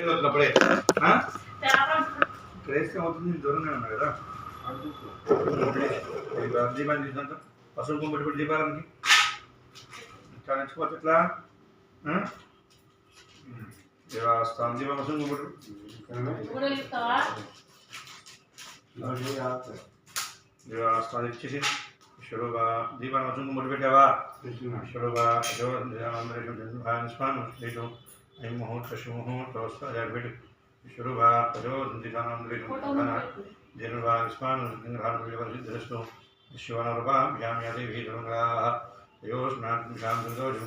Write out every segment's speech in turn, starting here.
వచ్చినప్పుడే క్రేస్తే అవుతుంది దూరంగా ఉన్నా కదా దీపాన్ని తీసుకుంటాం పసుపు కుంపటి పెట్టి దీపాలకి చాలా నచ్చిపోతే ఎట్లా దేవాస్థానం దీపం పసుపు కుంపటి దేవాస్థానం ఇచ్చేసి ఈశ్వరుగా దీపాన్ని పసుపు కుంపటి పెట్టావా ఈశ్వరుగా స్వామి ఐం ముహూర్త శుముహూర్త పెట్టు ఈశ్వరుగా జనుగా విస్మాను శివనరుపాభ్యాం యాదేవి దుర్గాః యోస్నాత్మికాం దుర్గోజం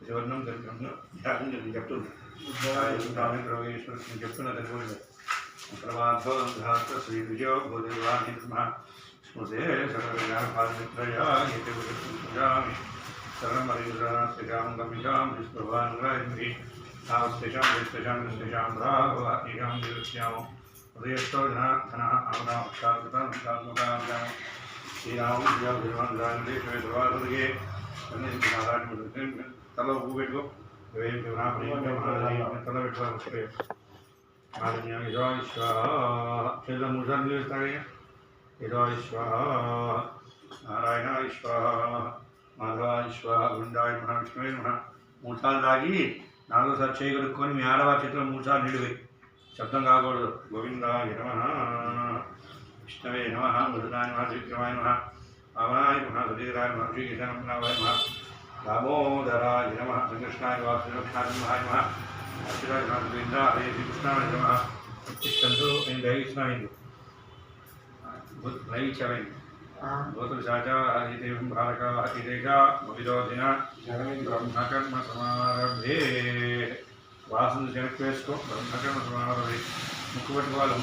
శివర్ణం ధ్యానం చెప్తున్నా చెప్తున్నా తెలుగు ప్రమాధో శ్రీ విజయో భూదేవాణి స్మృతే సర్వమిత్రయా శరణమరీశ్వరాం గమిషాం విష్ణువాన్వి స్థిషాం రాఘవాం నిరుత్యామో ఉదయస్థో ధన ఆమదాక్షాకృతం శ్రీరామ శ్రీరాముగే తల ఊ పెట్టుకో తల పెట్టుకోవాలి చేతుల మూడు సార్లు వేస్తాడయ్యా ఈశ్వర నారాయణ ఈశ్వర మాధవ ఈశ్వర గుండాయ మహా విష్ణువే మహా మూడు సార్లు తాగి నాలుగోసారి చేయగలుగుకొని మీ ఆడవారి చేతిలో మూడు సార్లు నిడిపోయి శబ్దం కాకూడదు గోవిందాయ నమః విష్ణవే నమః మధురాయ నమః శ్రీకృష్ణాయ నమః వామనాయ నమః సుధీరాయ నమః శ్రీకృష్ణాయ నమః దామోదరాయ నమః సంకృష్ణాయ నమః శ్రీకృష్ణాయ నమః అచ్యుతాయ నమః గోవిందా హరే శ్రీకృష్ణాయ నమః ఉత్తిష్టంతో నేను దయచేసినాయింది దయచేయండి గోతులు సాచా హరిదేవం భారక హరిదేశ భవిరోధిన బ్రహ్మకర్మ సమారభే వాసన వెనక్కి వేసుకో బ్రహ్మకర్మ సమారభే ముక్కు పెట్టుకోవాలి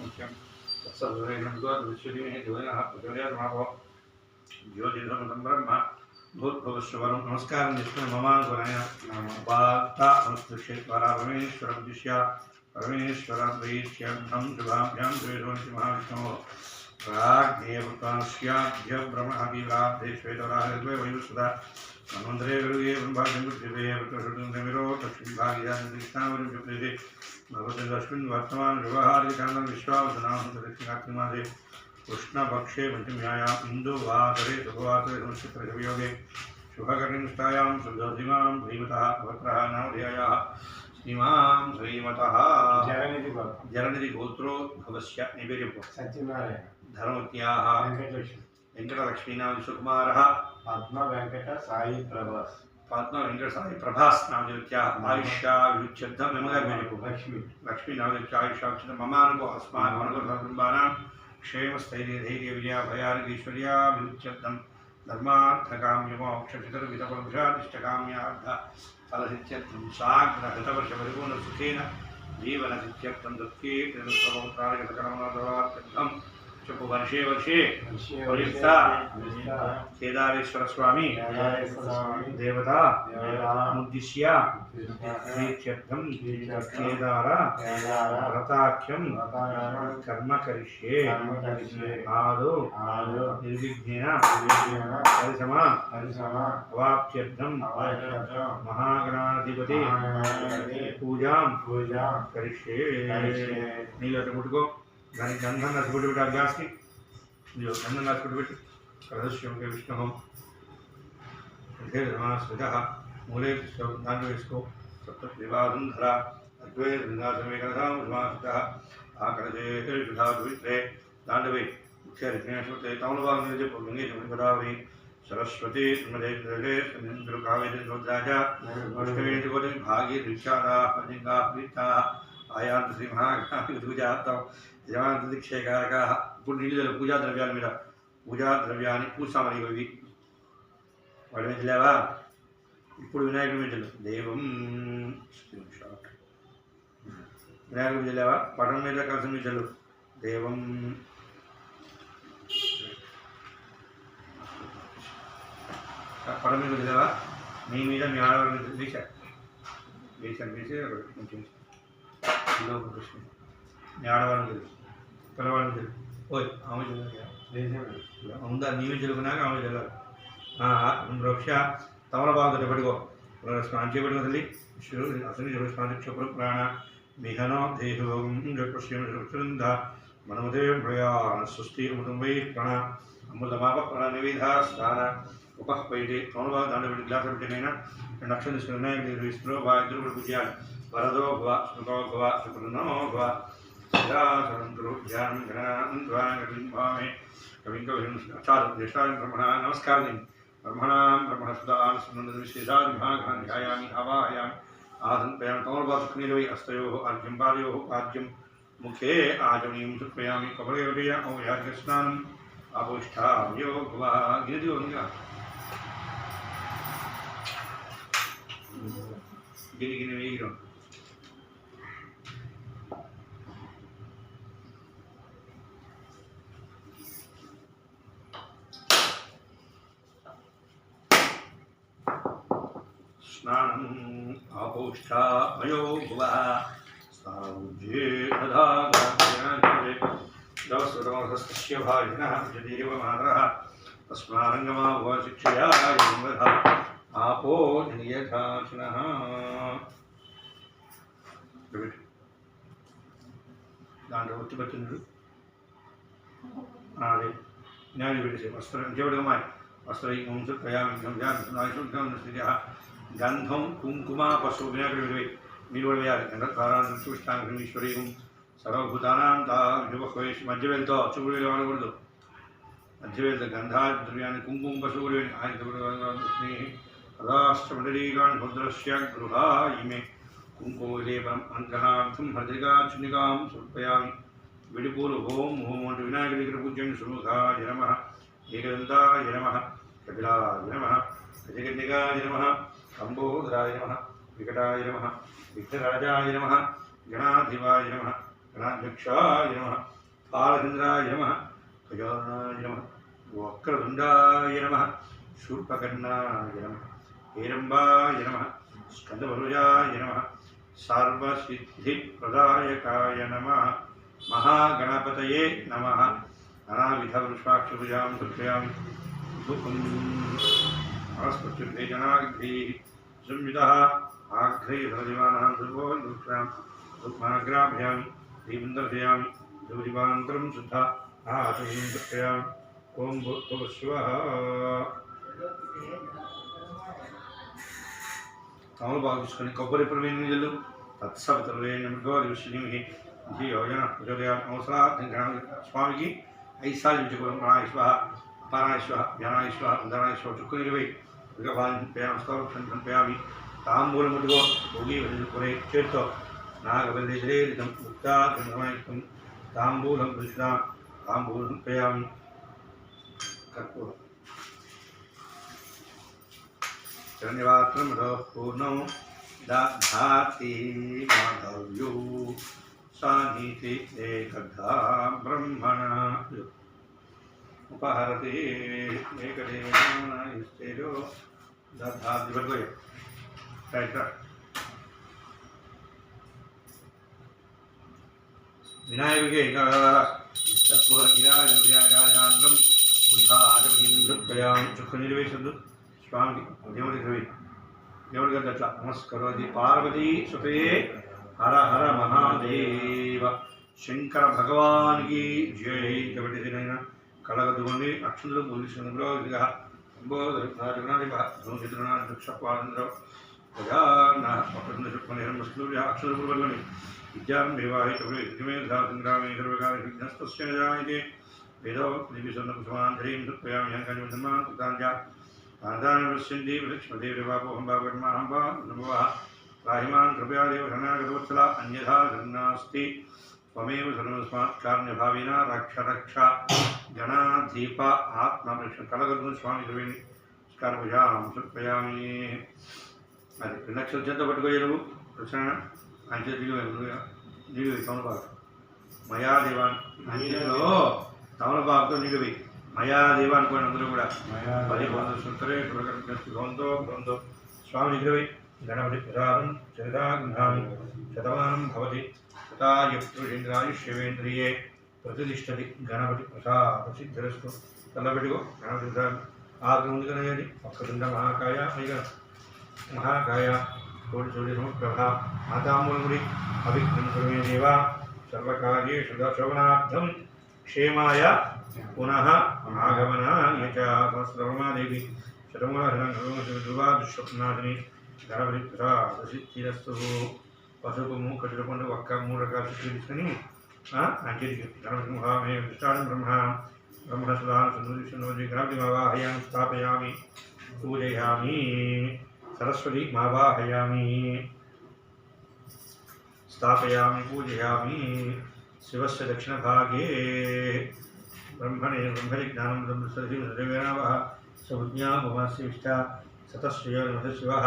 ముఖ్యం జ్యోతిర్మ బ్రహ్మ భూద్భవస్వరం నమస్కారం చేసుకుని మమానుకున్నాయ వార్త అనుష్ఠేశ్వర పరమేశ్వరం దిశ్య పరమేశ్వర ప్రీత్యర్థం శుభాభ్యాం ద్వేషోంసి మహావిష్ణో రాజ్ఞేభ్య బ్రహ్మీరాబ్ధే శ్వేతరాహే వయుసుధా మన్వంతరే గరుగే బ్రహ్మాదిమిరో లక్ష్మీభాగ్యాన్నిష్టావరి భగవద్స్మిన్ వర్తమాన వ్యవహారికాండం విశ్వావసనామదే కృష్ణపక్షే పంచమ్యాయాం ఇందువాసరే శుభవాసరే సంస్కృతయోగే శుభకర్ణిష్టాయాం శుద్ధోధిమాం ధీమతః భవత్రః నామధేయాः శ్రీమాం శ్రీమతః జరనిధి గోత్రోద్భవస్య నివేద్యపో సత్యనారాయణ ధర్మత్యాः వెంకటలక్ష్మీనామ విశ్వకుమారः పద్మ వెంకట సాయి ప్రభాస్ పద్మ వెంకట సాయి ప్రభాస్ నామదేవత్యాः ఆయుష్యాభివృద్ధ్యర్థం మెమగారి వేదికో లక్ష్మీ నామదేవత్యాः ఆయుష్యాభివృద్ధ్యర్థం మమానుకో అస్మాకో కుటుంబానాం క్షేమస్థైర్య ధైర్య విజయ భయానికైశ్వర్యాభివృద్ధ్యర్థం ధర్మార్థకామ్యమోక్షచితర్వితపరుషాదిష్టకామ్యార్థ ఫలసిత్యర్థం సాగ్రహృతవర్ష పరిపూర్ణ సుఖేన జీవనసిత్యర్థం దత్తే త్రిపుత్రమౌత్రాదికరమణార్థం చెప్పు వర్షే వర్షే కేదారేశ్వర స్వామి దేవత ఉద్దిశ్య ప్రీత్యర్థం కేదార వ్రతాఖ్యం కర్మ కరిష్యే ఆదో నిర్విఘ్నేన అవాప్త్యర్థం మహాగణాధిపతి పూజాం కరిష్యే నీళ్ళు ముట్టుకో దానికి గంధం నచ్చుకుంటూ పెట్టి అభ్యాస్కి గంధం నచ్చుకుంటూ పెట్టి రహస్యం విష్ణు స్మృత మూలే దాంట్లో వేసుకో సప్త వివాదం ధర అద్వైత ఆకలే దాంట్లో పోయి ముఖ్య తమల భాగం చెప్పు లింగేశ్వరి గోదావరి సరస్వతి కావేరి రుద్రాజ అష్టవేటి భాగి రిక్షాదా ప్రీతా ఆయాంత శ్రీ మహాగణాధిపతిజాతం యజమాన దీక్షేకారక ఇప్పుడు నీళ్ళు పూజా ద్రవ్యాల మీద పూజా ద్రవ్యాన్ని పూసామని ఇవి వాడి మీద లేవా ఇప్పుడు వినాయకుడి మీద దైవం వినాయకుడి మీద లేవా పటం మీద కలిసి మీద దైవం పటం మీద లేవా మీ మీద మీ ఆడవాళ్ళ వేశారు వేసి కొంచెం కృష్ణ మీ ఆడవాళ్ళని తెలుసు పిల్లవాళ్ళని తెలుసు ఓయ్ ఆమె ఉందా నీవే తెలుగునాక ఆమె తెలియాలి వృక్ష తమల బాగుంటుంది పట్టుకో స్నానం చేయబడిన తల్లి అసలు స్నాన క్షపుర ప్రాణ మిహనో దేహోగం జపశ్యంద మనమదే ప్రయాణ సృష్టి అమృతం వై ప్రాణ అమృతమాప ప్రాణ నివేద స్నాన ఉపహ్వైతే తోమవా దాండబెట్టి గ్లాస్ పెట్టినైనా రెండు అక్షరం తీసుకుని వినాయకుడి ఇస్తులో ఇద్దరు పూజ్యాలు వరదో భవ సుఖో భవ సుకృనో భవ స్థిరాసనంతురు ధ్యానం గణాన్వామే చాలు జ్యేష్ఠాయం బ్రహ్మణ నమస్కారం బ్రహ్మణాం బ్రహ్మణసుదానుసంబంధ విశేషాదిభాగాన్ ధ్యాయామి ఆవాహయామి ఆసంపయామి తమోర్వాసుకునిలవై అస్తయోః ఆర్ఘ్యం పాదయోః ఆర్ఘ్యం ముఖే ఆచమనీయం సమర్పయామి కపలయోదయ ఔయార్ఘస్నానం ఆపోష్ఠాయో భవ గిరిది ఉందిగా గిరి వేగిరం స్నానం ఆపోష్ఠామయో భువ స్నానుజ్యే తథాగాత్రే దవస్వతమస్య భాజినః జదేవ మాతరః తస్మారంగమా భవ శిక్షయా యంవధ ఆపో నియథాచినః దాంట్లో ఒత్తిపట్టిండు అదే జ్ఞాని పెట్టేసి వస్త్రం చెవిడమాయి వస్త్రైకం శ్రుత్యామిశుద్ధం గంధం కుంకుమ పశు వినాయకుడి మీరు కూడా వేయాలి గంధద్వారాన్ని చూష్టాంగం ఈశ్వరీయం సర్వభూతానాం తావేసి మధ్య వెళ్తో చూపుడు వేలు వాడకూడదు మధ్య వెళ్తే గంధాది ద్రవ్యాన్ని కుంకుమ పశువులు ఆయన రాష్ట్రమండలీకాన్ భద్రస్య గృహా ఇమే కుంకుమలేపనం అంతనార్థం భద్రికాచునికాం సమర్పయామి విడిపూలు ఓం ఓం అంటూ వినాయకుడి దగ్గర పూజ్యం సుముఖాయ నమః ఏకదంతాయ నమః కపిలాయ నమః గజకన్యకాయ నమః కంబోదరాయ నమః వికటాయ నమః విఘ్నరాజాయ నమః గణాధిపాయ నమః గణాధ్యక్షాయ నమః పాలచంద్రాయ నమః గజాననాయ నమః వక్రతుండాయ నమః శూర్పకర్ణాయ నమః హేరంబాయ నమః స్కందవరుజాయ నమః సర్వసిద్ధిప్రదాయకాయ నమః మహాగణపతయే నమః నానావిధవృషాక్షుభుజాం సమర్పయామి ధూపం ఆస్పత్యుర్భేజనాగ్భైః సంయుతः ఆఘ్రైర్హరివానాం సర్వోన్వృక్షాం ధూపమాగ్రాభయామి దీపం దర్శయామి ధూపదీపానంతరం శుద్ధ ఆచమనీయం సమర్పయామి ఓం భూర్భువస్సువః తమలపాకు తీసుకొని కొబ్బరి ప్రవీణ్యులు తత్సవితర్వేణ్యమృగోదివిశ్వనిమిహి ధియోజన ప్రచోదయాత్ అవసరార్థం స్వామికి 5 సార్లు ఇచ్చుకోవడం ప్రాణాయిశ్వ అపారాయిశ్వ జ్ఞానాయిశ్వ అంధనాయిశ్వ చుక్కు నిలువై మృగపాలింపయామి తాంబూలం ముట్టుకో భోగి వదిలికొనే చేత్తో నాగవల్లిదం ముక్తాగ్రహమాయుక్తం తాంబూలం పురుషుడా తాంబూలం పయామి కర్పూరం శరణ్యవాత్రం పూర్ణం దాతి మాధవ్యో సానీతి ఏకదా బ్రహ్మణ ఉపహరతి ఏకదేవో దాతి పట్టుకోయ రైట్ వినాయకుడికి కర్పూరగిరాజాంతం బుద్ధాజపయాం చుక్క నిర్వేశద్దు స్వామికి దేవుడి ద్రవి దేవుడి గారి అట్లా నమస్కరోది పార్వతీ సుతయే హర హర మహాదేవ శంకర భగవానికి జై కాబట్టి దీనైనా కళగదుకొని అక్షులు పోలీసులో సంబోధనాధిపక్షపాంధ్ర అక్షరపుర్వల్లని విద్యాం వివాహితమే సంగ్రామే జాయతే వేదో దివ్యసన్నకుమాంధరీం సత్పయామి ఆదానవశ్యంతి లక్ష్మదేవాపోహం భాగర్మాహం వా నమః రాహిమాన్ కృపయాదేవ శరణాగతవత్సల అన్యథా శరణాస్తి త్వమేవ శరణస్మాత్ కారుణ్యభావేన రక్ష రక్ష గణాధీప ఆత్మరక్ష కలగదు స్వామి ద్రవేణి స్కారభుజాం సత్పయామి అది 2 లక్షల చేత పట్టుకోయరు ప్రశ్న ఆయన దిగు తమలపాకు మయా దేవాన్ ఆయన చేతిలో తమలపాకుతో నిలువి మయా దేవ అనుకోండి అందరూ కూడా 10 సుందరే భవంతో భవంతో స్వామి నిగ్రహి గణపతి ప్రసాదం చరితాగ్నామి శతమానం భవతి శతాయుష్యేంద్రియే ప్రతిష్టతి గణపతి ప్రసాద సిద్ధిరస్తు తల్లబెట్టుకో గణపతి ప్రసాదం ఆగ్ర ఉంది కనేది ఒక్కదుండ మహాకాయ అయిగా महाकाय कोटिसूर्यसमप्रभा मातामूलमुनि अविघ्नं कुरु मे देव सर्वकार्येषु शोभनार्थं क्षेमाय पुनः आगमनाय च सहस्रवर्मादेवी शतमूलहरणं गणपतिप्रसादसिद्धिरस्तु పసుపు కట్టుకుంటూ ఒక్క 3 రకాల చుట్టూ తీసుకొని అంచెడికి గణపతి మహామే విష్టాను బ్రహ్మణసుదాను సుందరి గణపతి మావాహయామి స్థాపయామి పూజయామి సరస్వతి మావాహయామి స్థాపయామి పూజయామి శివస్య దక్షిణభాగే బ్రహ్మణే జ్ఞానం సరస్వతీనావः సౌజ్ఞాభవస్య విష్ట సతశ్రయ శివः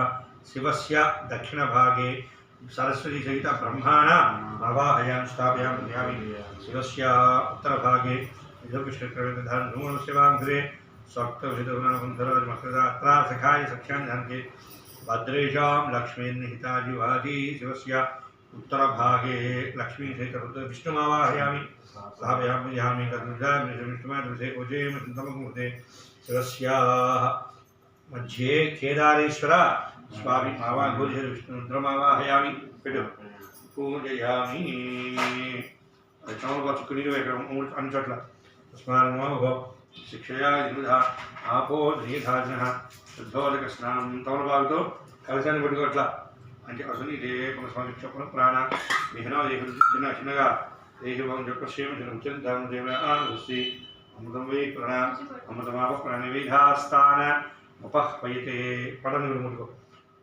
శివస్య దక్షిణభాగే सरस्वती सहित ब्रह्माण आवाहयामि स्थापयामि शिवस्य उत्तरभागे विष्णुकृष्णधारे स्वक्तविधुनाकुन्धरमकृता सखाय सख्यान्ते भद्रेशां लक्ष्मीर्निहिताजिवाजी शिवस्य उत्तरभागे लक्ष्मी सहित विष्णुमावाहयामि स्थापयामि विष्णुमादिवसे कोजेमृते शिवस्य मध्ये केदारेश्वर स्वामी आवाहन विष्णुद्रमावाहयामि पूजयामि चोट्ल तस्मात् शिक्षया आपो नीधाजन शुद्धोदक स्नान तमलबागुतो कलशाన్ని పట్టుకోట్ల అంటే అసలు ఇదే పునఃస్వామి చొప్పున ప్రాణ విహ్నో చిన్న చిన్నగా దేహం యొక్క క్షేమ చింతాను దేవ ఆనుసి అమృతం వై ప్రాణ అమృతమాప ప్రాణివిధాస్థాన ఉపహ్వయతే పడని ముట్టుకో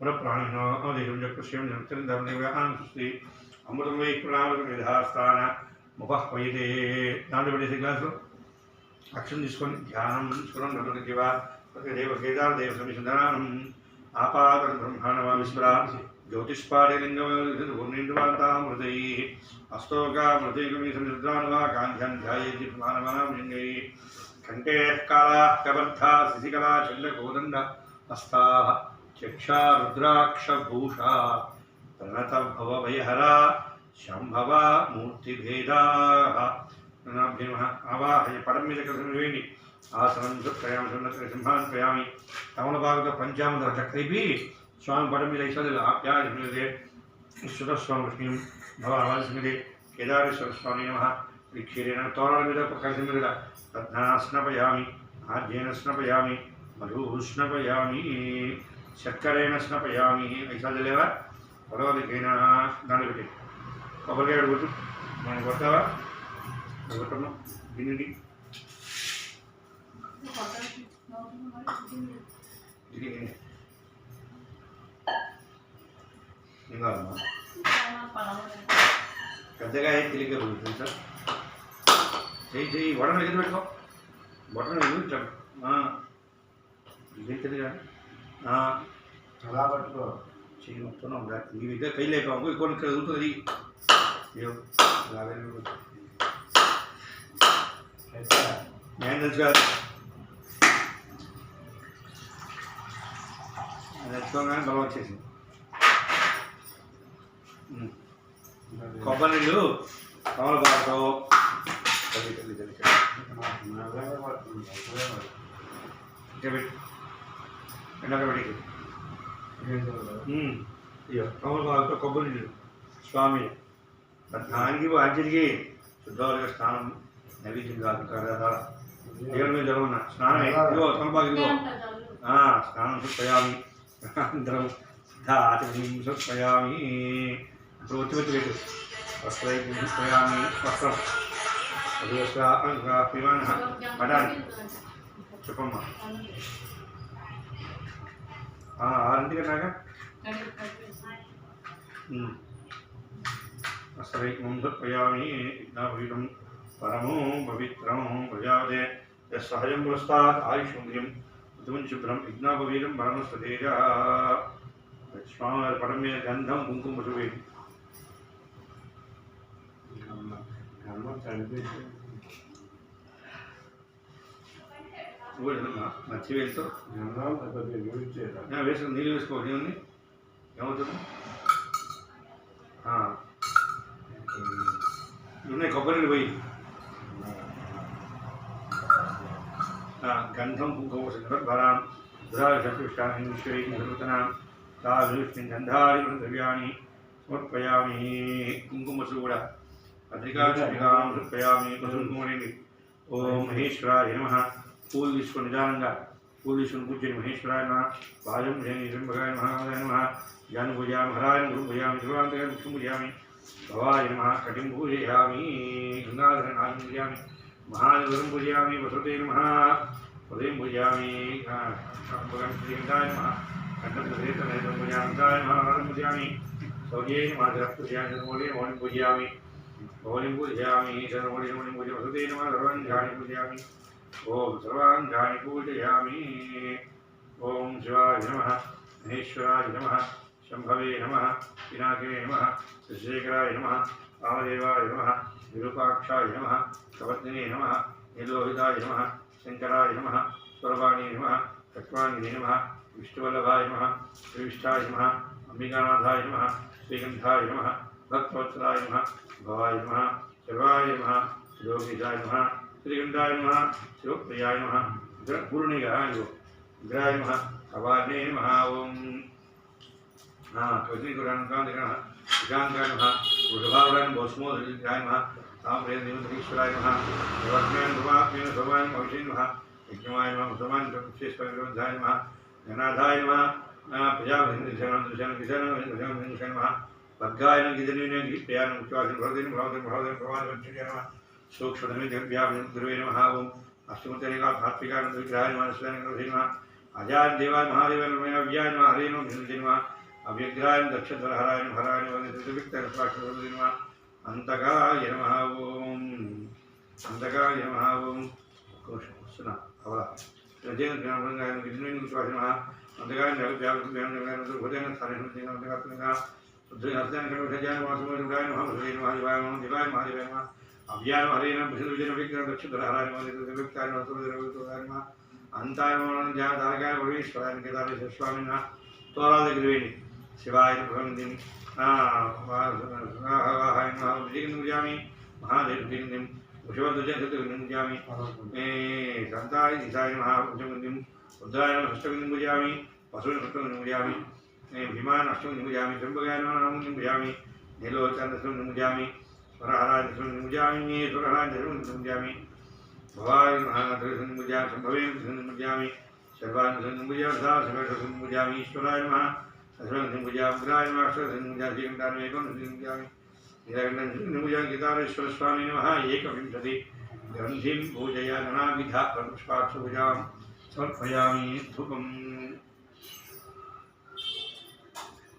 पुनः प्राणिनो देहं चक्रश्यं जगत्तरदेवयानुस्ति अमृतं वै प्राणविधास्थान मुपह्वयते दांड पड़ेसे ग्लासो अक्षम తీసుకొని ధ్యానం స్వరం నలుదివ దేవ కేదార దేవ సమిషందనం ఆపాద బ్రహ్మాండమా విశ్వరా జ్యోతిష్పాడలింగం పూర్ణింద్వాంతామృతై అస్తోగా మృతైకమి సమిద్రానువా కాంధ్యాన్ ధ్యాయేతి మానవానాం లింగై కంఠే కాళా కబద్ధా శశికళా చంద్రకోదండ హస్తాః चक्षा रुद्राक्षभूषा प्रणत भवभयहरा शंभव मूर्तिभेदा आवाहय परमितकर्मी आसनं प्रयाम सिंहान प्रयामी तमलभागत पंचामद चक्री स्वामी परमित आप्याय ईश्वरस्वामी विष्णु भगवान स्मृति केदारेश्वर स्वामी नमः क्षीरेण तोरण कलशमिद तद्धा स्नपयामी आद्येन स्नपयामी मधु स्नपयामी शक्करेण स्नपयामि ऐसा जलेवा पड़वदिकैना दांडी पेटी కొబ్బరికాయ కొట్టు మనం కొట్టావా కొట్టమ్మా దీనిది ఇంకా పెద్దగా తెలియక సార్ చెయ్యి చెయ్యి వడన ఎదురు పెట్టుకో బొట్టను ఎదురు ఇదేం తెలియదు అలా పట్టుకో చెయ్యి మొత్తం నీ దగ్గర కై లేకపో ఇంకొన్ని ఇక్కడ ఉంటుంది అయ్యో అలాగే నేను తెలుసు కాదు తెచ్చుకోగానే బలం వచ్చేసింది కొబ్బరి నీళ్ళు కమల బాటో ఎండకబడికి అయ్యో కమల బాటో కొబ్బరి నీళ్ళు స్వామి దానికి ఆంజలికి శుద్ధవాళ్ళకి స్నానం నైవేద్యం కాదు కదా దేవుని మీద జరగన్న స్నానం ఇదిగో తమలపాకు ఇదిగో స్నానం సుపయామి అందరం ఆచరణ సుపయామి ఇప్పుడు వచ్చి పెట్టు వస్త్రయామి వస్త్రం పిమాన పడాలి చెప్పమ్మా 6 కన్నాక वस्त्रैकं धर्पयामि यज्ञापीठं परमो पवित्रं प्रजापते यस्सहजं पुरस्तात् आयुष्मृतिं ऋतुं शुभ्रं यज्ञापवीरं परमस्वतेजा स्वामिपटं में गन्धं कुङ्कुमपुष्पे మర్చి వెళ్తూ వేసుకుని నీళ్ళు వేసుకోండి ఏముంది ఏమవుతుంది ఉన్నాయి కొబ్బరిని పోయి గంధం కుంకుమరాం దురాశపుష్టాన్ని तादृशं गन्धानि द्रव्याणि समर्पयामि कुङ्कुमसु కూడా పత్రికాం సమర్పయామి కుసుమకుమని ఓం మహేశ్వరాయ నమః పూలు తీసుకొని నిదానంగా పూలు తీసుకొని కూర్చొని మహేశ్వరాయ నమః పాదం ధ్యాని త్రంబకాయ మహాదేవాయ నమః జ్ఞాన పూజయామి హరాయ గురు పూజయామి శివాంతకాయ ముఖ్యం పూజయామి భవాయ నమః కటిం పూజయామి గంగాధర నాగం పూజయామి మహాదేవరం పూజయామి వసతే నమః హృదయం పూజయామి శ్రీగంధాయ నమః కంఠం పూజయామి మహారాజం పూజయామి సౌర్యే నమః పూజయామి మౌళి పూజయామి मौलिं पूजयामि सर्वमौलिं पूजयामि वसुते नमः सर्वाङ्गानि पूजयामि ॐ सर्वाङ्गानि पूजयामि ॐ शिवाय नमः महेश्वराय नमः शम्भवे नमः पिनाके नमः शशिशेखराय नमः वामदेवाय नमः विरूपाक्षाय नमः कवत्निने नमः नीलोहिताय नमः शङ्कराय नमः स्वरवाणी नमः चक्राङ्गिने नमः विष्णुवल्लभाय नमः श्रीविष्ठाय नमः अम्बिकानाथाय नमः श्रीगन्धाय नमः भक्तवत्सलाय नमः भवाय नमः सर्वाय नमः योगीशाय नमः श्रीगंधाय नमः शिवप्रियाय नमः पूर्णिगाय विग्रहाय नमः अवार्णे नमः ओम कौशलिकुरानकांतिकाय नमः वृषभावराय भस्मोदराय नमः ताम्रेन्द्रीश्वराय नमः देवस्मैन भवात्मेन भवाय भविष्य नमः यज्ञमाय नमः मुसलमान विशेषपरिग्रहाय नमः गणाधाय नमः प्रजापतिं नमः भद्गायन गिदनीने गिप्यान उच्चारण भरदेन भरदेन प्रवाद वच्चय नमः सूक्ष्मधमे जगव्यापन गुरुवे नमः ओम अष्टमतेनिका धात्विका विग्रहाय नमः स्वयं नमः अजाय देवाय महादेवाय नमः अव्याय नमः हरे नमः नमः अव्यग्राय दक्षधरहराय हराय नमः विक्तर स्वाक्षरवदे नमः अंतकाय नमः ओम अंतकाय नमः ओम कोशना अवला रजेन ज्ञानंगाय गिदनीने उच्चारण नमः अंतकाय जगव्यापन ज्ञानंगाय भदेन स्थाने नमः हस्तान करुषजान वासुदेवाय नमः महादेवाय नमः दिवाय महादेवाय नमः अव्याय हरे नमः विष्णुजन विग्रह दक्षधरहराय नमः विक्ताय नमः सुरदेवाय नमः अंताय नमः ज्ञानधारकाय भवेश्वराय केदारेश स्वामी नमः तोराद गुरुवेणि शिवाय भगवन्दिं वाहाय नमः विजयं पूजयामि महादेव विजयं उषवद्वजं सत्यं पूजयामि मे संताय ईशाय नमः उषवद्वजं रुद्राय नमः षष्ठं पूजयामि वसुदेव षष्ठं पूजयामि भीमान अष्टम निमुजामि जम्बगाय नमः निमुजामि नीलोचन दशम निमुजामि स्वरहराय दशम निमुजामि स्वरहराय दशम निमुजामि भवाय महादशम निमुजामि संभवे दशम निमुजामि सर्वान दशम निमुजामि सा सर्व दशम निमुजामि ईश्वराय नमः दशम निमुजामि ग्राय नमः अष्टम निमुजामि एकं एकं निमुजामि निरंजन निमुजामि केदारेश्वर स्वामी नमः एकविंशति ग्रंथिं पूजया नानाविधा पुष्पाक्षपूजां समर्पयामि धूपम्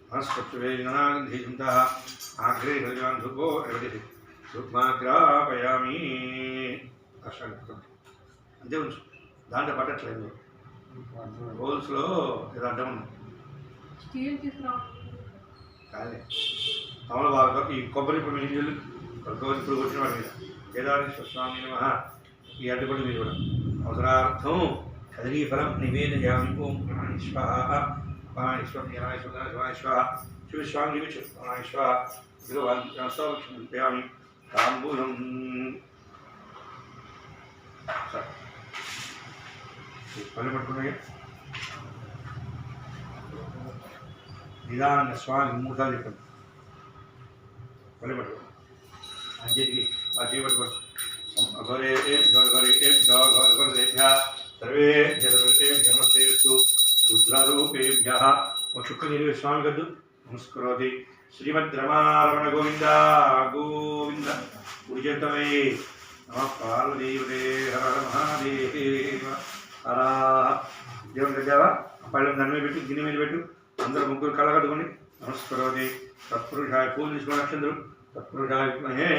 हस्तवेदनागन्धिसुन्दः आग्रे भगवान् धूपो एवढे धूपमाग्रापयामि అసలు అంతే ఉంచు దాంట్లో పట్టట్లేదు హోల్స్లో ఇది అడ్డం ఉంది కానీ తమలపాకు ఈ కొబ్బరి పొడి నీళ్ళు కొబ్బరి ఇప్పుడు వచ్చిన వాడి మీద కేదారేశ్వర స్వామి నమః ఈ అడ్డుపడి మీద కూడా అవసరార్థం కదలీ ఫలం నివేదయామి ఓం స్వాహ शिवस्वामी भगवान् तांबूलम पट्टे निदान स्वामी मूर्धा पट्टे सर्वे नमस्ते रुद्रारूपेभ्यः शुक्लनिलय स्वामी गद्दु नमस्करोति श्रीमद्रमारमण गोविंद गोविंद गुरुजतवे नमः पार्वतीपते हर हर महादेव हर देव गजावा पళ్ళం నన్మే పెట్టు గిన్నె మీద పెట్టు అందరూ ముగ్గురు కళ్ళ కట్టుకొని నమస్కరోతి తత్పురుషాయ పూజించుకో నక్షత్రం తత్పురుషాయ విద్మహే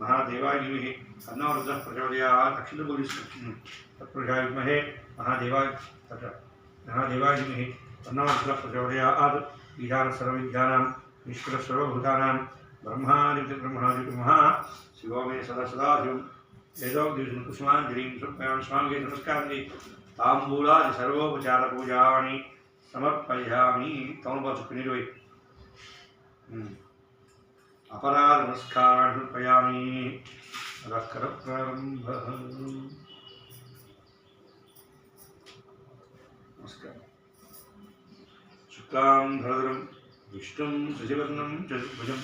महादेवाय धीमहि तन्नो रुद्रः प्रचोदयात् अक्षितं पूजिष्यति तत्पुरुषाय विद्महे महादेवाय धीमहि तन्नो रुद्रः प्रचोदयात् ईशान सर्वविद्यानां ईश्वर सर्वभूतानां ब्रह्मादिब्रह्मणादिब्रह्मः शिवो मे सदा सदाशिवं वेदोक्तिं कुसुमाञ्जलिं समर्पयामि स्वामिके नमस्कारामि ताम्बूलादि सर्वोपचारपूजानि समर्पयामि तमोपचुक्निर्वै अपराध नमस्कारान् समर्पयामि रक्तप्रारम्भः नमस्कार శుక్లాం భరధరం విష్ణుం శశివర్ణం చతుర్భుజం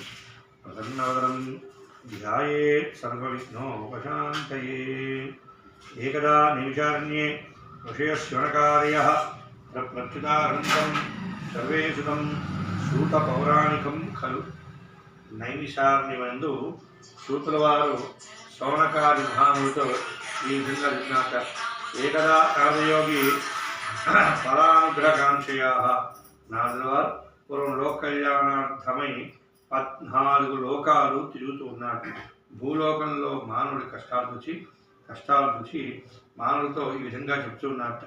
ప్రసన్నవదనం ధ్యాయేత్ సర్వవిఘ్నోపశాంతయే. ఏకదా నిమిషారణ్యే ఋషయశ్వనకార్యః ప్రప్లక్షితానందం సర్వేషుతం సూత పౌరాణికం ఖలు. నైమిషారణ్యమందు సూతుల వారు శౌనకాది మహామునితో ఈ విధంగా విజ్ఞాత. ఏకదా కాలయోగి ఫలానుగ్రహకాంక్షయా. నాదులవారు పూర్వం లోక కళ్యాణార్థమై 14 లోకాలు తిరుగుతూ ఉన్నారు. భూలోకంలో మానవుడి కష్టాలు చూసి మానవులతో ఈ విధంగా చెప్తూ ఉన్నారట.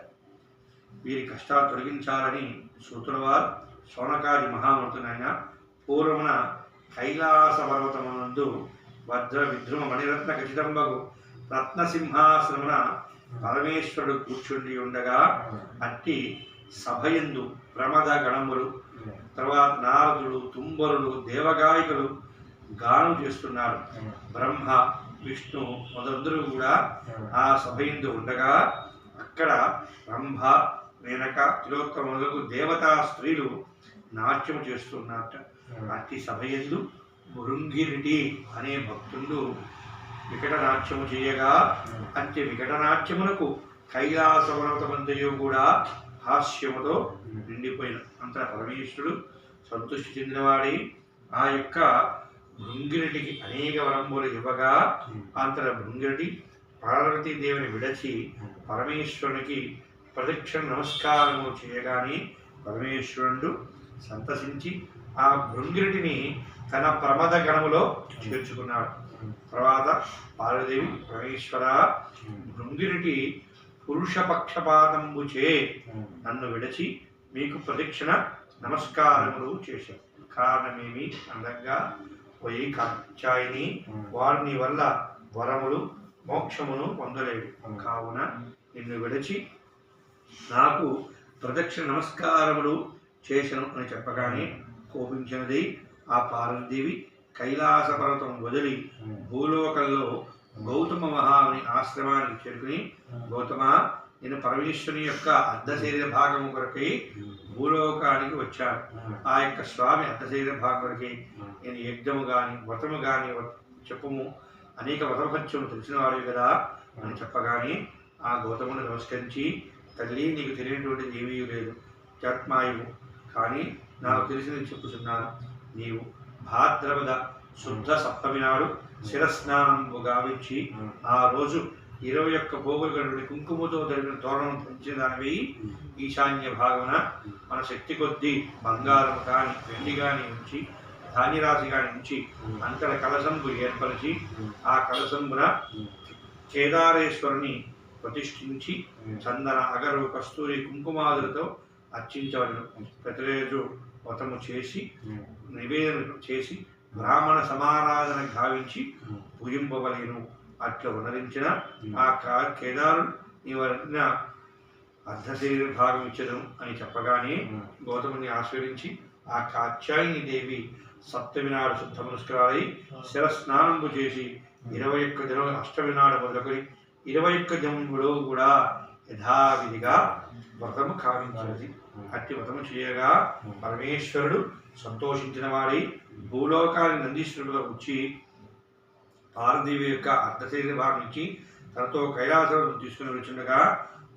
వీరి కష్టాలు తొలగించాలని సూతుల వారు శౌనకాది మహామృతునైన పూర్వమున కైలాస పర్వతమునందు వజ్ర విద్రుమ మణిరత్న ఖచ్చితంబగు రత్నసింహాసనమున పరమేశ్వరుడు కూర్చుండి ఉండగా అట్టి సభయందు ప్రమద గణములు, తర్వాత నారదుడు, తుంబరులు, దేవగాయకులు గానం చేస్తున్నారు. బ్రహ్మ, విష్ణు మొదలందరూ కూడా ఆ సభయందు ఉండగా అక్కడ రంభ, మేనక, తిలోత్తములకు దేవతా స్త్రీలు నాట్యము చేస్తున్నారట. అట్టి సభయందు భృంగిరిటి అనే భక్తుడు వికటనాట్యము చేయగా అట్టి వికటనాట్యమునకు కైలాస పర్వతమంతయు కూడా హాస్యముతో నిండిపోయిన అంతటా పరమేశ్వరుడు సంతృష్టి చెందినవాడి ఆ యొక్క భృంగిరిటికి అనేక వరములు ఇవ్వగా అంతటా భృంగిరిటి పార్వతీదేవిని విడచి పరమేశ్వరునికి ప్రదక్షిణ నమస్కారము చేయగానే పరమేశ్వరుడు సంతసించి ఆ భృంగిరిటిని తన ప్రమద గణములో చేర్చుకున్నాడు. తర్వాత పార్వదేవి, పరమేశ్వర, భృంగిరిటి పురుష పక్షపాతంబుచే నన్ను విడచి మీకు ప్రదక్షిణ నమస్కారములు చేశారు. కారణమేమి అనగా పోయి కాచాయిని వారిని వల్ల వరములు మోక్షమును పొందలేడు, కావున నిన్ను విడచి నాకు ప్రదక్షిణ నమస్కారములు చేశను అని చెప్పగానే కోపించినది ఆ పార్వతీదేవి కైలాస పర్వతం వదిలి భూలోకంలో గౌతమ మహాముని ఆశ్రమానికి చేరుకుని, గౌతమ, నేను పరమేశ్వరుని యొక్క అర్ధ శరీర భాగము కొరకై భూలోకానికి వచ్చాను. ఆ యొక్క స్వామి అర్ధ శరీర భాగం కొరకై నేను యజ్ఞము కానీ వ్రతము కానీ చెప్పము, అనేక వ్రతభత్యము తెలిసిన వారు కదా అని చెప్పగానే ఆ గౌతముని నమస్కరించి, తల్లి, నీకు తెలియనటువంటిది ఏమీ లేదు, జత్మాయువు, కానీ నాకు తెలిసింది చెప్పుచున్నాను. నీవు భాద్రపద శుద్ధ సప్తమి నాడు శిరస్నానము గావించి ఆ రోజు 21 పోగులు కలిగిన కుంకుమతో జరిగిన తోరణం పెంచిన దానివి ఈశాన్య భాగమున మన శక్తి కొద్దీ బంగారం కానీ వెండి కానీ ఉంచి ధాన్యరాశి కానీ ఉంచి అంతర కలశంబు ఏర్పరిచి ఆ కలశంబున కేదారేశ్వరుని ప్రతిష్ఠించి చందన, అగరు, కస్తూరి, కుంకుమాదులతో అర్చించవలను. ప్రతిరోజు వ్రతము చేసి నివేదన చేసి బ్రాహ్మణ సమారాధన గావించి పూజింపవలేను. అట్లా ఉనరించిన ఆ కేదారుడు నీవన్న అర్ధ శరీర భాగం ఇచ్చదను అని చెప్పగానే గౌతముని ఆశ్రయించి ఆ కాత్యాయని దేవి సప్తమి నాడు శుద్ధ పురస్కారై శిరస్నానంబు చేసి 21 దినం అష్టమి నాడు మొదలుకొని 21 దినములో కూడా యథావిధిగా వ్రతము కావించినది. అట్టి వ్రతము చేయగా పరమేశ్వరుడు సంతోషించిన వాడి భూలోకాన్ని నందీశ్వరుడుగా వచ్చి పార్వదేవి యొక్క అర్ధశరీర భాగం ఇచ్చి తనతో కైలాసం తీసుకుని వచ్చుండగా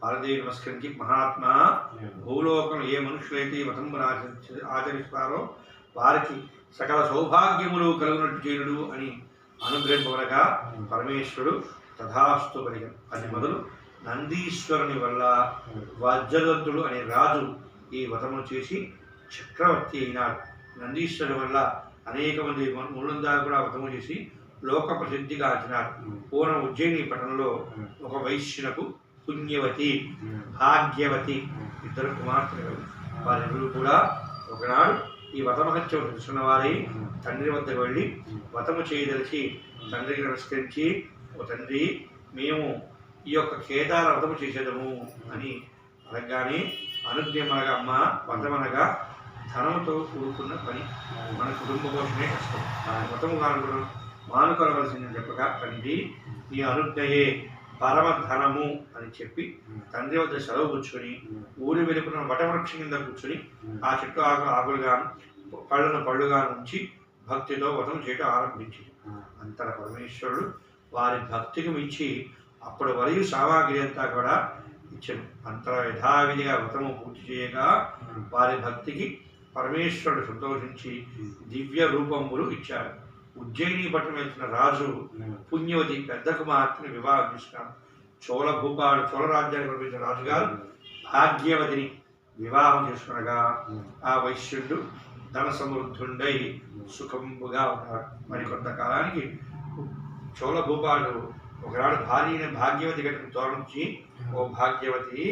పార్వదేవి నమస్కరించి, మహాత్మా, భూలోకంలో ఏ మనుషులైతే ఈ వ్రతమును ఆచరిస్తారో వారికి సకల సౌభాగ్యములు కలుగునట్టు చేయుడు అని అనుగ్రహింపబడగా పరమేశ్వరుడు తథాస్తు పలికను. అది మొదలు నందీశ్వరుని వల్ల వజ్రదంతుడు అనే రాజు ఈ వ్రతమును చేసి చక్రవర్తి అయినాడు. నందీశ్వరుని వల్ల అనేక మంది మూలందా కూడా వ్రతము చేసి లోక ప్రసిద్ధిగా ఆచినారు. పూర్వం ఉజ్జయిని పట్టణంలో ఒక వైశ్యునకు పుణ్యవతి, భాగ్యవతి ఇద్దరు కుమార్తెలు. వారిద్దరూ కూడా ఒకనాడు ఈ వ్రతమహత్యం తెలుసుకున్న వారి తండ్రి వద్దకు వెళ్ళి వ్రతము చేయదలిచి తండ్రికి నమస్కరించి, ఓ తండ్రి, మేము ఈ యొక్క కేదార వ్రతము చేసేదము అని అనగానే అనుజ్ఞమనగా, అమ్మ, వ్రతమనగా ధనముతో కూడుకున్న పని, మన కుటుంబ పోషణే కష్టం, వ్రతము మానుకొనవలసిందని చెప్పగా, తండ్రి, నీ అనుజ్ఞయే పరమధనము అని చెప్పి తండ్రి వద్ద సెలవు కూర్చొని ఊరి వెలుపున వటవృక్షం కింద కూర్చొని ఆ చెట్టు ఆకులుగాను పళ్ళుగాను ఉంచి భక్తితో వ్రతం చేయడం ఆరంభించింది. అంతట పరమేశ్వరుడు వారి భక్తికి మించి అప్పటి వరకు సామాగ్రి అంతా కూడా ఇచ్చాను. అంతలో యథావిధిగా వ్రతము పూర్తి చేయగా వారి భక్తికి పరమేశ్వరుడు సంతోషించి దివ్య రూపములు ఇచ్చారు. ఉజ్జయిని పట్టణం వెళ్తున్న రాజు పుణ్యవతి పెద్ద కుమార్తెని వివాహం చేసుకున్నాడు. చోళ రాజ్యానికి పంపించిన రాజుగారు భాగ్యవతిని వివాహం చేసుకునగా ఆ వైశ్యుడు ధన సమృద్ధుండై సుఖంగా ఉన్నాడు. మరి కొంతకాలానికి చోళ భూపాలు ఒకనాడు భార్యని భాగ్యవతి గట్టిన తోరణించి, ఓ భాగ్యవతి,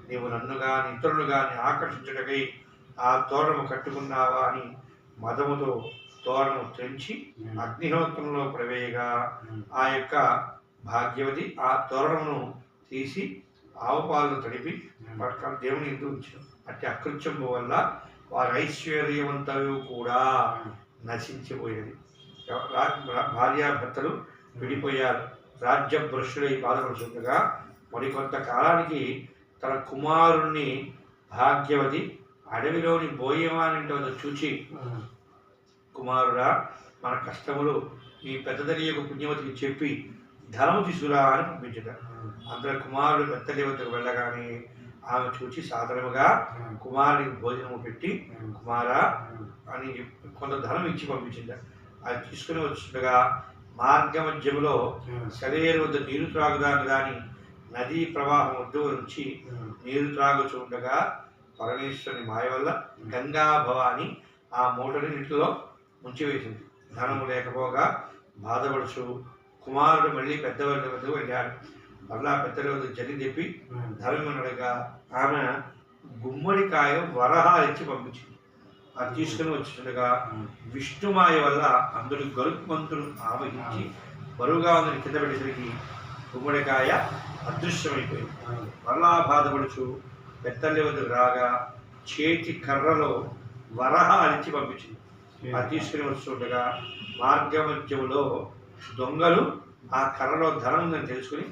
నీవు నన్ను గాని ఇతరులు గాని ఆకర్షించటకై ఆ తోరణము కట్టుకున్నావా అని మదముతో తోరణము తెంచి అగ్నిహోత్రంలో ప్రవేయగా ఆ యొక్క భాగ్యవతి ఆ తోరణమును తీసి ఆవు పాలను తడిపి పట్టుక దేవుని ఇంటూ ఉంచారు. అట్టి అకృత్యము వల్ల వారి ఐశ్వర్యవంతయు కూడా నశించిపోయేది. భార్యాభర్తలు విడిపోయారు. రాజ్య భ్రష్టులై బాధపడుతుండగా మరికొంత కాలానికి తన కుమారుణ్ణి భాగ్యవతి అడవిలోని బోయమానంటి వద్ద చూచి, కుమారుడా, మన కష్టములు నీ పెద్దతల్లి యొక్క పుణ్యవతికి చెప్పి ధనము తీసుకురా అని పంపించారు. అందరూ కుమారుడు పెద్దతల్లి వద్దకు వెళ్ళగానే ఆమె చూచి సాధారణంగా కుమారుడికి భోజనము పెట్టి, కుమారా అని కొంత ధనం ఇచ్చి పంపించింది. అది తీసుకుని వచ్చుండగా మార్గ మధ్యములో శరీర వద్ద నీరు త్రాగుదాని దాని నదీ ప్రవాహం వద్ద నుంచి నీరు త్రాగుచుండగా పరమేశ్వరుని మాయ వల్ల గంగా భవాని ఆ మూటని నీటిలో ముంచివేసింది. ధనము లేకపోగా బాధపడుచు కుమారుడు మళ్ళీ పెద్దవాళ్ళ వద్దకు వెళ్ళాడు. మళ్ళా పెద్దల వద్ద జరి చెప్పి ధనమనగా ఆమె గుమ్మడికాయ వరహాలిచ్చి పంపించింది. అది తీసుకుని వచ్చిండగా విష్ణుమాయ వల్ల అందరూ గరుత్మంతుడు ఆవహించి బరువుగా ఉందని కింద పెట్టేసరికి గుమ్మడికాయ అదృశ్యమైపోయింది. మరలా బాధపడుచు పెద్దల్లి వద్దకు రాగా చేతి కర్రలో వరహాలిచ్చి పంపించింది. అది తీసుకుని వస్తుండగా మార్గమధ్యములో దొంగలు ఆ కర్రలో ధనం ఉందని తెలుసుకుని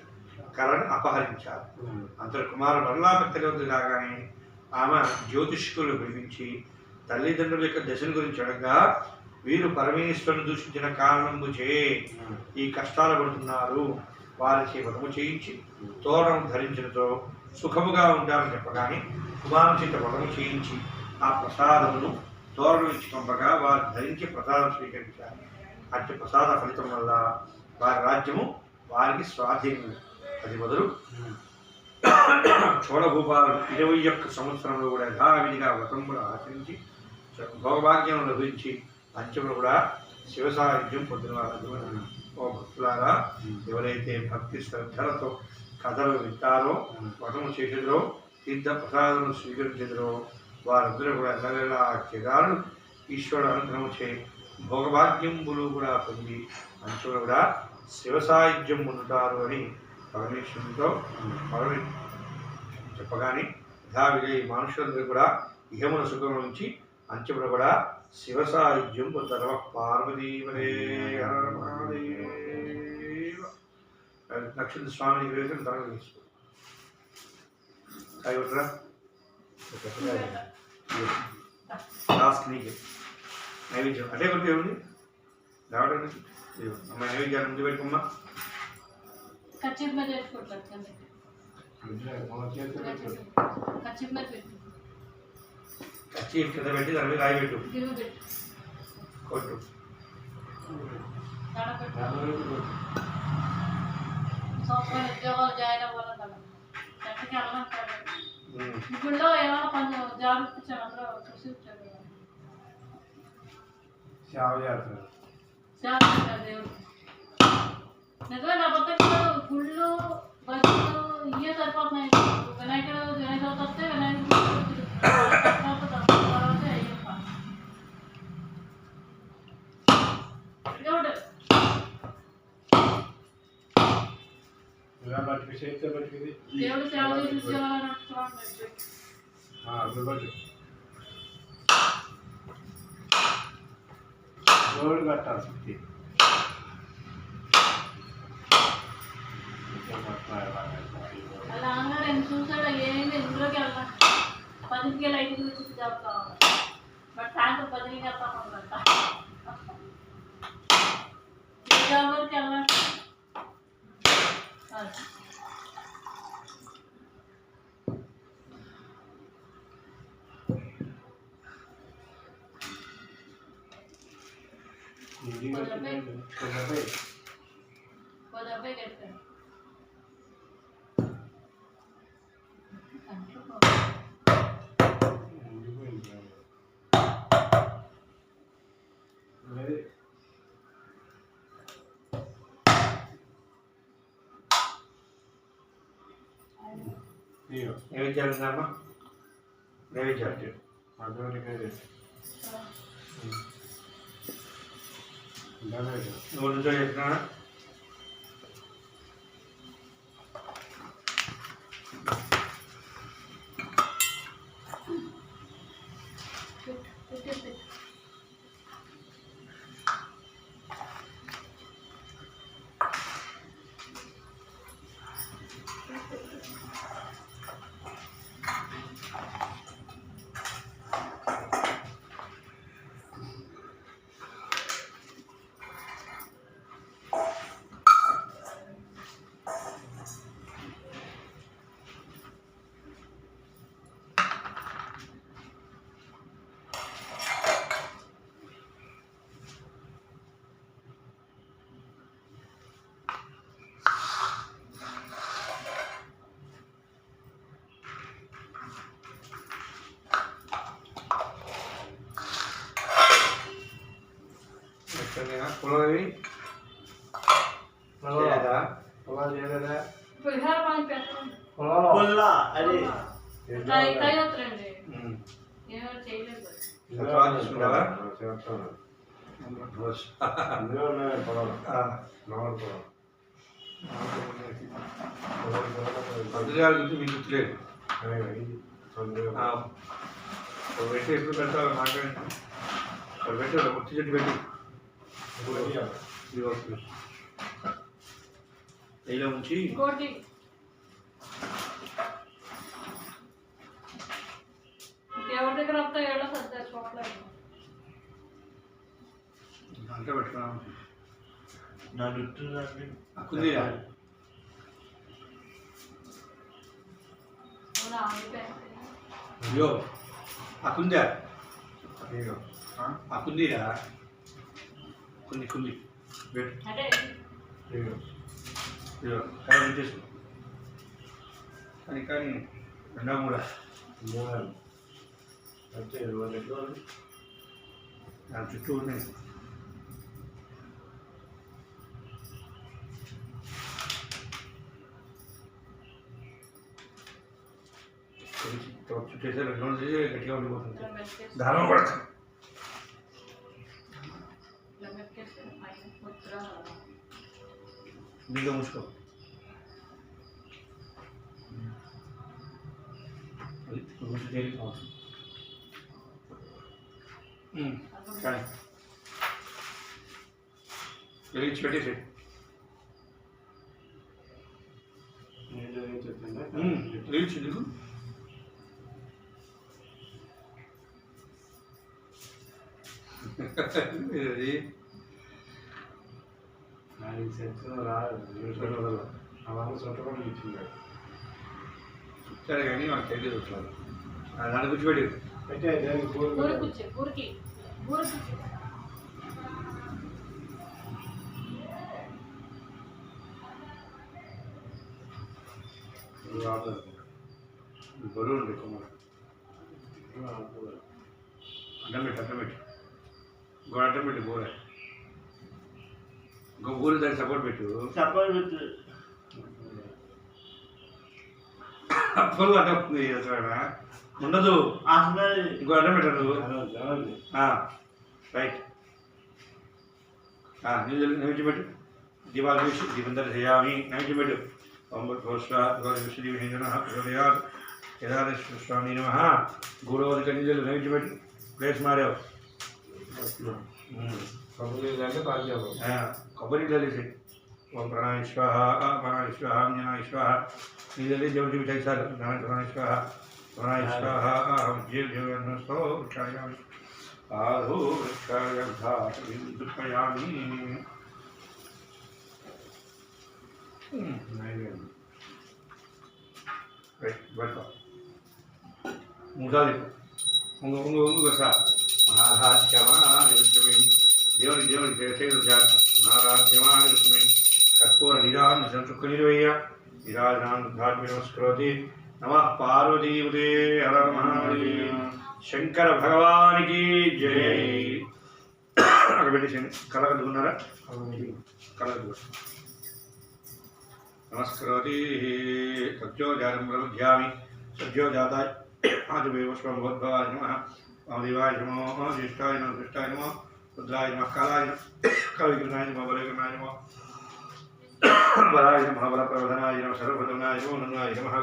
కర్రను అపహరించారు. అంతటి కుమారుడు మరలా పెద్దల వద్దకు రాగానే ఆమె జ్యోతిష్కులు పిలిపించి తల్లిదండ్రుల యొక్క దశను గురించి అడగగా, వీరు పరమేశ్వరుని దూషించిన కారణము చే ఈ కష్టాలు పడుతున్నారు, వారికి వ్రతము చేయించి తోరణం ధరించడంతో సుఖముగా ఉంటారని చెప్పగానే కుమారుని చేత వ్రతము చేయించి ఆ ప్రసాదమును తోరణం ఇచ్చి పంపగా వారు ధరించి ప్రసాదం స్వీకరించారు. అట్టి ప్రసాద ఫలితం వల్ల వారి రాజ్యము వారికి స్వాధీనం. అది మొదలు చోళభూపాలు 21 సంవత్సరంలో కూడా యథావిధిగా వ్రతం కూడా ఆచరించి భోగభాగ్యం లభించి అంచెములు కూడా శివ సాహిత్యం పొందినవారు. ఓ భక్తులారా, ఎవరైతే భక్తి శ్రద్ధలతో కథలు వింటారో, వ్రతము చేసేదరో, తీర్థ ప్రసాదమును స్వీకరించేదరో వారందరూ కూడా ఎల్లవేళ ఆ చిరాలు ఈశ్వరుడు అనుగ్రహం చే భోగభాగ్యములు కూడా పొంది అంచెములు కూడా శివ సాహిత్యం పొందుతారు అని పరమేశ్వరునితో చెప్పగానే యథావిధి మనుషులందరూ కూడా ఇహమున సుఖం నుంచి అంచెములు కూడా శివ సాహిత్యం పొందర పార్వతీవరే నక్షత్ర స్వామిని నివేదన తనకు తీసుకో కాయరా లాస్ట్ నీకే నైవేద్యం అదే కొట్టి ఏముంది రావడం అమ్మ నైవేద్యాన్ని ముందు పెట్టుకోమ్మా. కచ్చి కింద పెట్టి దాని మీద రాయి పెట్టు కొట్టు. ఉద్యోగాలు జాయిన్ అవ్వాలి ఇప్పుడు ఏమైనా కొంచెం జాబ్ ఇప్పించాను, అందరూ చూసి వచ్చాడు. దేవుడు నిజమే నా పక్కన గుళ్ళు బస్సులు ఇవే సరిపోతున్నాయి. వినాయకుడు వినాయకుడు వస్తే వినాయకుడు దేవుడు సేవ చేసి రోడ్డు కట్టాలి. అలా అనగా నేను చూసాడు ఏమైంది ఇందులోకి వెళ్తా 10కి వెళ్ళి 5కి వచ్చి జాబ్ కావాలి బట్ సాయంత్రం 10కి వెళ్తామంట జాబ్ వరకు వెళ్ళాలి డెబ్బై కట్టాను నైవేద్యాలు నైవేద్యాలు నూనెతో చెప్పినా పొలవి పొలాలు చేయలేదా విహారం పెట్టండి కైవత్రండి ఏమో చేయలేదు తీసుకుంటావా పంతుగారి గురించి మీకు గుర్తులేదు పెట్టి ఎప్పుడు పెడతావు మాట్లాడి పెట్టాడు ఒత్తి చెట్టు పెట్టి నెయ్యిలో ఉంచి ఇంకోటి ఎవరి దగ్గర వస్తా ఏళ్ళ సర్దా చూడలేదు అంతా పెట్టుకున్నాం నా జుట్టు అక్కుందిరా అయ్యో అక్కుందా అక్కుందిరా కుంది అంటే కానీ చేసుకో కానీ రెండో మూడ దాని చుట్టూ ఉన్నాయి చుట్టేసారి రెండు గట్టిగా ఉండిపోతుంది దానం కూడా దీంట్లో మూసుకో కానీ వెలిగించి పెట్టేసి వెలిగించి నీకు అది చుట్టారు కానీ మనకు తెలియదు వచ్చారు దాన్ని కూర్చోబెట్టి బరువు ఉంది కొమ్మలు అడ్డం పెట్టి ఇంకో అడ్డం పెట్టి బోర ఇంకో బోరు దానికి సపోర్ట్ పెట్టు అప్పలు అడ్డం ఉంది అసలు ఉండదు ఇంకో అడ్డం పెట్టదు రైట్ నైవేద్యం పెట్టు దీపాలు వేసి దీపందర చేయాలి నైవేద్యం పెట్టు స్వామి నమ గోడవది కన్నీళ్ళు నైవేద్యం పెట్టు ప్లేస్ మారావు కొబ్బరి నీళ్ళు వేసి ఓం ప్రాణాయ స్వాహ ప్రాణాయ స్వాహ జ్ఞానాయ స్వాహ నీళ్ళే జోడి బిటాయి సార్ ప్రాణాయ స్వాహ ప్రాణాయ స్వాహ జీవనస్తో వృక్షాయామి ఆధో వృక్షాయామి మూడాలి ఉంగు సార్ మహారాజ్యమాని దేవుని చేసేది జాత మహారాజ్యమాని కర్పూర నిరాజన చుక్కనివయ్య నిరాజనాన్ని నమస్కరోతి నమ పార్వతీపదే హర మహాదేవ శంకర భగవానికి జై అక్కడ పెట్టేసి కలగదుకున్నారా కలగదు నమస్కరోతి సత్యోజాతం ప్రబుధ్యామి సత్యోజాతాయ ఆదివేవస్వం భగవద్భవాయ నమః వామదేవాయ నమః జ్యేష్ఠాయ నమః కృష్ణాయ నమః రుద్రాయ నమః కాలాయ నమః కవికృష్ణాయ నమః బలకృష్ణాయ నమః వరాయ నమః బలప్రవధనాయ నమః సర్వభద్రనాయ నమో నమః నమః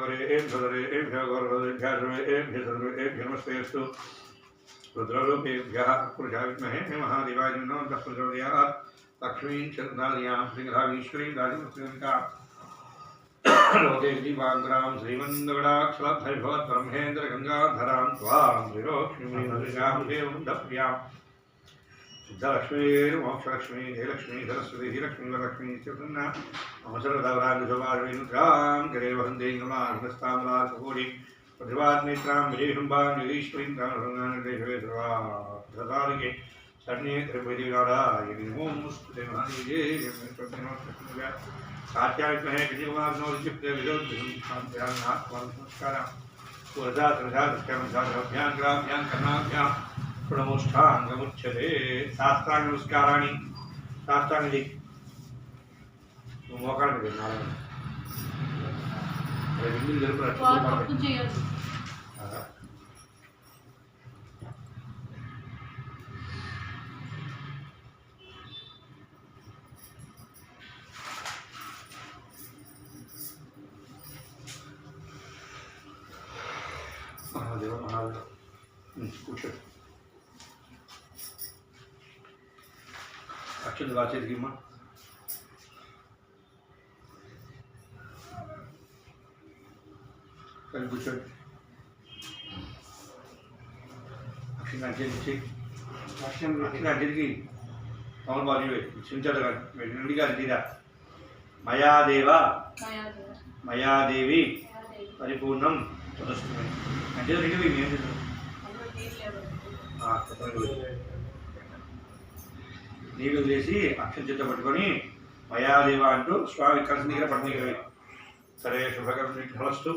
గౌరేభ్యో గౌరవేభ్యో నమస్తేస్తు రుద్రరూపేభ్యः పురుషాయ విద్మహే మహాదేవాయ నమః ప్రచోదయాత్ లక్ష్మీం చంద్రాలయాం శ్రీరామేశ్వరీం రాజముఖ్యంగా లోకే దీపాంతరాం శ్రీమందగడాక్షలభైభవత్ బ్రహ్మేంద్ర గంగాధరాం త్వాం శ్రీరోక్ష్మీం దేవం దప్యాం సిద్ధలక్ష్మీ మోక్షలక్ష్మీ జయలక్ష్మీ సరస్వతి శ్రీలక్ష్మీ వరలక్ష్మీ చతుర్ణ అమసరదవరాజుభారవీనుద్రాం గరే వహందే నమాస్తామలాకోడి ప్రతిభాన్నేత్రాం విజయశుంభాం జగదీశ్వరీం రామృంగానికే శరణ్యే త్రిపదినారాయణి నమోస్తుతే మహాదేవే సాత్యాత్మహే కృతికుమార్నోజిప్తే విదోద్భింకాంత్యాత్మనమస్కారం పూర్ధాత్మజాత్యాం గ్రాభ్యాం కర్ణాభ్యాం ప్రణమోష్ఠాంగముచ్యతే శాస్త్రాంగ నమస్కారాన్ని శాస్త్రాంగి మోకాడు పెట్టి నారాయణ ఇల్లు తెలుపు మహాదేవ మహాదేవ కూర్చోండి అక్షులు రాసేది అమ్మా కానీ కూర్చోండి అక్షులు అంచేది అక్షులు అంచేదికి పవన్ బాబు చించాడు కానీ నుండి గారి తీరా మయాదేవ మయాదేవి పరిపూర్ణం చదువుతుంది అంటే రెండు ఏం నీళ్ళు వదిలేసి అక్షం చేత పట్టుకొని మయాదేవ అంటూ స్వామి కలిసి దగ్గర పట్టుకుని సరే శుభకరస్తూ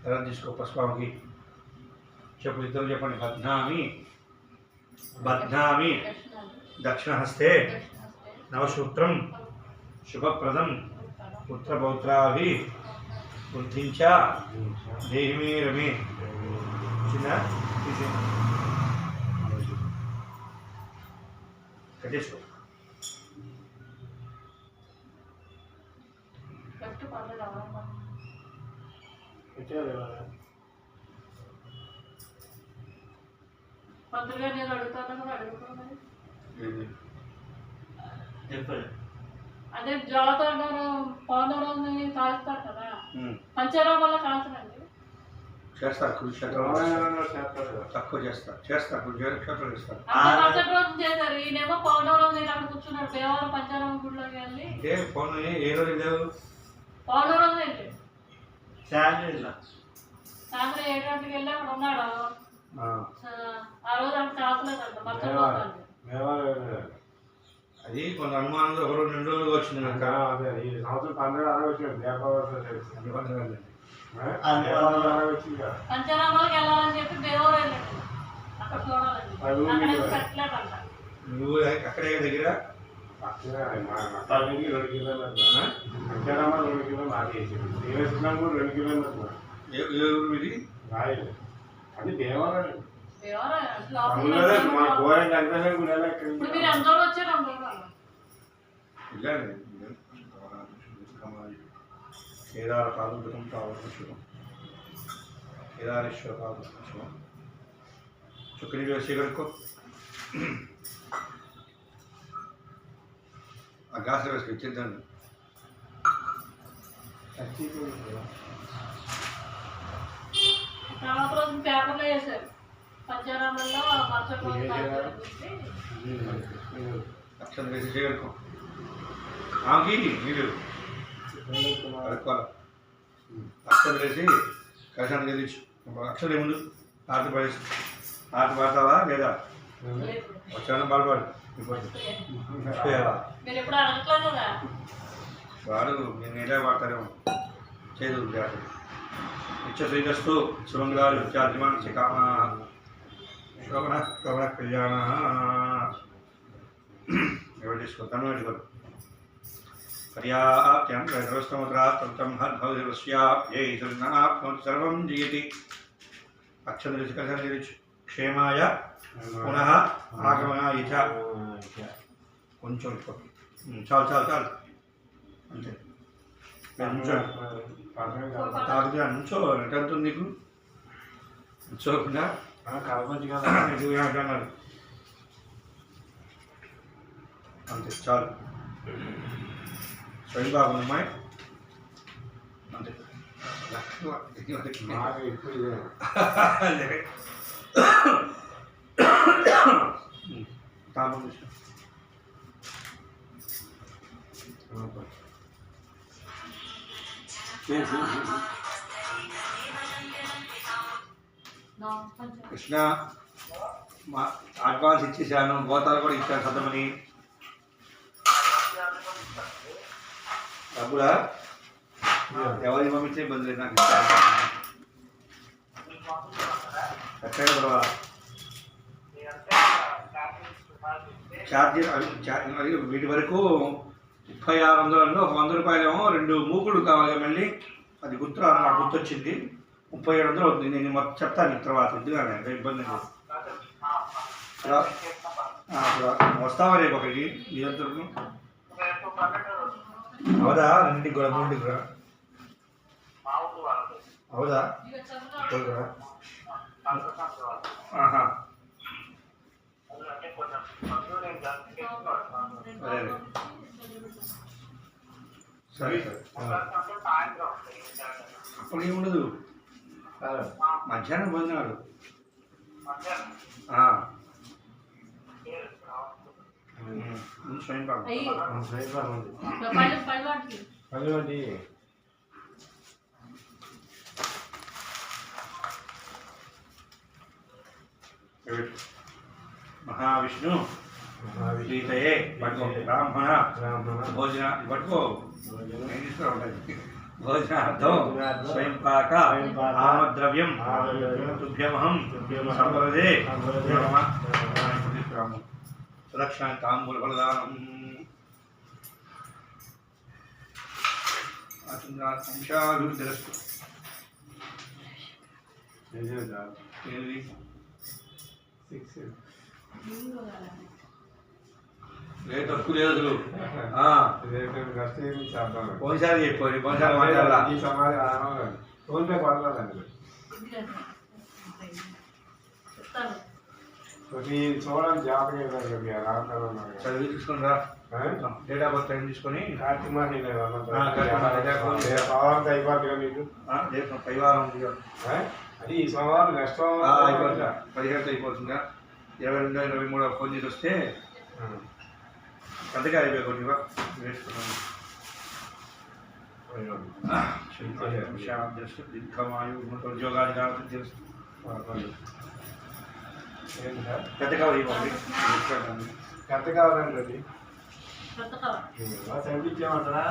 ఎలా తీసుకో స్వామికి చెప్పు ఇద్దరు చెప్పండి బధ్నామి బధ్నామి దక్షిణహస్తే నవసూత్రం శుభప్రదం పుత్రపౌత్రాభి వృద్ధించ దేహిమే రమే చిన్న కట్టేసుకో పంతులు గారు నేను అడుగుతాను కూడా అడుగుతున్నాను చెప్పండి అదే జ్వాలతో పౌర్ణమి కాలుస్తారు కదా పంచరాం వల్ల కాల్చరండి చేస్తారు కొంచెం తక్కువ చేస్తారు కొంచెం క్షేత్రం చేస్తారు మరుసటి రోజు చేశారు ఈయనేమో పౌర్ణమి నేను అక్కడ కూర్చున్నాడు దేవాలయం పంచారామ గుడిలోకి వెళ్ళి ఏ పౌర్ణమి ఏ రోజు లేవు పౌర్ణమి వెళ్ళి సాయంత్రం సాయంత్రం 7 గంటలకు వెళ్ళి అక్కడ ఉన్నాడు ఆ రోజు అక్కడ కాల్చలేదంట మరుసటి రోజు అది కొంత అనుమానంలో ఒక రోజు 2 రోజులుగా వచ్చింది కనుక అదే ఈ సంవత్సరం 12 వచ్చింది పంచరామాలకు వెళ్ళాలని చెప్పి దేవరం వెళ్ళండి అక్కడ చూడాలండి అక్కడ పెట్టలేదంట నువ్వు అక్కడే దగ్గర 2 కిలోమీటర్లు పంచరామ 2 కిలోమీటర్లు నాకేసింది దేవేశ్వరం కూడా 2 కిలోమీటర్లు ఏ ఊరు ఇది రాయలు అది దేవాలయం దేవరం మన గోరం కనిపించడం కూడా ఇప్పుడు మీరు ఎంత రోజులు వచ్చారు అంత కేదార పాదం కావచ్చు కేదారేశ్వర పాదం చుక్కని వేసి కడుక్కో ఆ గ్లాసులో వేసుకొని ఇచ్చేద్దాం. తర్వాత రోజు పేపర్లో వేశారు పంచారామంలో మరుసటి రోజు అక్షరం వేసి చేయడుకో ఆమెకి మీరు కడుక్కోవాలి. అక్షరం వేసి కషాన్ని గెలిచు. అక్షరం ఏముందు ఆట పడేసి ఆట పాడతావా లేదా వచ్చాను బాధపడు మీరు ఎప్పుడు అడగట్లేదు కదా. వాడు నేను ఎలా వాడతారేమో చేదు నిత్య శ్రీరస్తు శుభంగాలు నిత్యాధిమాన కామ శోభన శోభన కళ్యాణ ఎవరు తీసుకుంటాను పెట్టుకోరు పర్యాప్త్యం వ్యవస్థముద్రాత్తం హద్భవస్య జై సర్వం జయతి. అక్షరం తెలిసి కథ తెలియచ్చు క్షేమాయ పునః ఆగమనాయ చ. కొంచెం చాలు చాలు చాలు అంతే. నుంచో తాగుతా నుంచో ఎంత నీకు నుంచోకుండా అన్నారు అంతే చాలు. స్వయం బాగున్నాయి అంతే. తాపం కృష్ణ మా అడ్వాన్స్ ఇచ్చేసాను. గోతాలు కూడా ఇచ్చాను సద్దమని. డబ్బులా ఎవరికి పంపించే ఇబ్బంది లేదు నాకు. ఎక్కడ కూడా ఛార్జీ వీటి వరకు 3600 ఒక 100 రూపాయలేమో 2 మూకుడు కావాలి. మళ్ళీ అది నాకు గుర్తొచ్చింది. 3700 అవుతుంది. నేను మొత్తం చెప్తాను తర్వాత ఎందుకంటే ఇంకా ఇబ్బంది లేదు. వస్తావా రేపు ఒకరికి ఇదంతా అవుదా? రెండింటికి కూడా 3కి కూడా అవుదా? సరే సరే అప్పుడు ఏముండదు. మధ్యాహ్నం పోయినాడు స్వయం పాపం మహావిష్ణు ప్రీతయే పట్టుకో. బ్రాహ్మణ భోజన పట్టుకో. భోజనార్థం స్వయం పాక ఆమద్రవ్యం తుభ్యమహం సంప్రదే సురక్షణ తాంబూల ఫలదానం అంశాభివృద్ధిరస్తు. లేదు తక్కువ లేదు అసలు. పోయినసారి చెప్పారు పోయినసారి మాట్లాడాలా. ఫోన్పే పడలేదండి. చూడండి జాగ్రత్తగా చదివి తీసుకుని రా. డేట్ ఆఫ్ బర్త్ టైం తీసుకొని కార్తీక మాసం అయిపోతుంది మీకు. పైవారం ఉంది అది ఈ సోమవారం నెక్స్ట్ అయిపోతుందా? 17 అయిపోతుందా? 22, 23 ఫోన్ చేసి వస్తే పెద్దగా అయిపోయి కొద్దిగా వేసుకున్నాను. దీర్ఘమాయు ఉద్యోగాలు కాబట్టి తెలుసు. పెద్ద కవర్ ఇవ్వండి. ఎంత కావాలండి అది చంపించేమంటారా?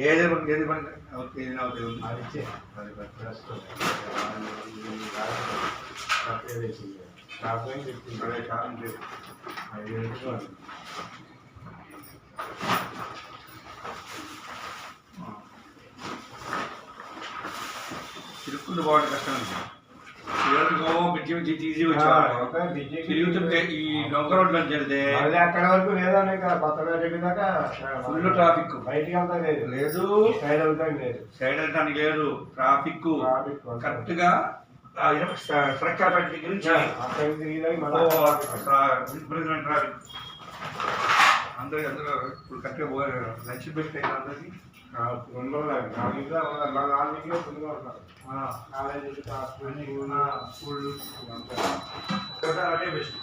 ఏది తిరుక్కుంటూ పోవడం కష్టం. ఈజీ వచ్చాడు తిరుగుతుంటే ఈ డొంక రోడ్లో వెళ్తే అక్కడ వరకు లేదండి. కొత్తగా దాకా ఫుల్ ట్రాఫిక్. బయటికి వెళ్తా లేదు. లేదు సైడ్ వెళ్తాం లేదు. సైడ్ వెళ్తానికి లేదు. ట్రాఫిక్ కరెక్ట్గా సరక్కాపేట దగ్గర నుంచి అక్కడ తిరిగి మళ్ళీ విపరీతమైన ట్రాఫిక్. అందరూ ఇప్పుడు కరెక్ట్గా పోయారు. లంచ్ బెస్ట్ అయినా అందరికి 2 రోజులు 4 వీక్లో ఫుల్గా ఉంటారు. కాలేజీ స్కూళ్ళు అదే బెస్ట్.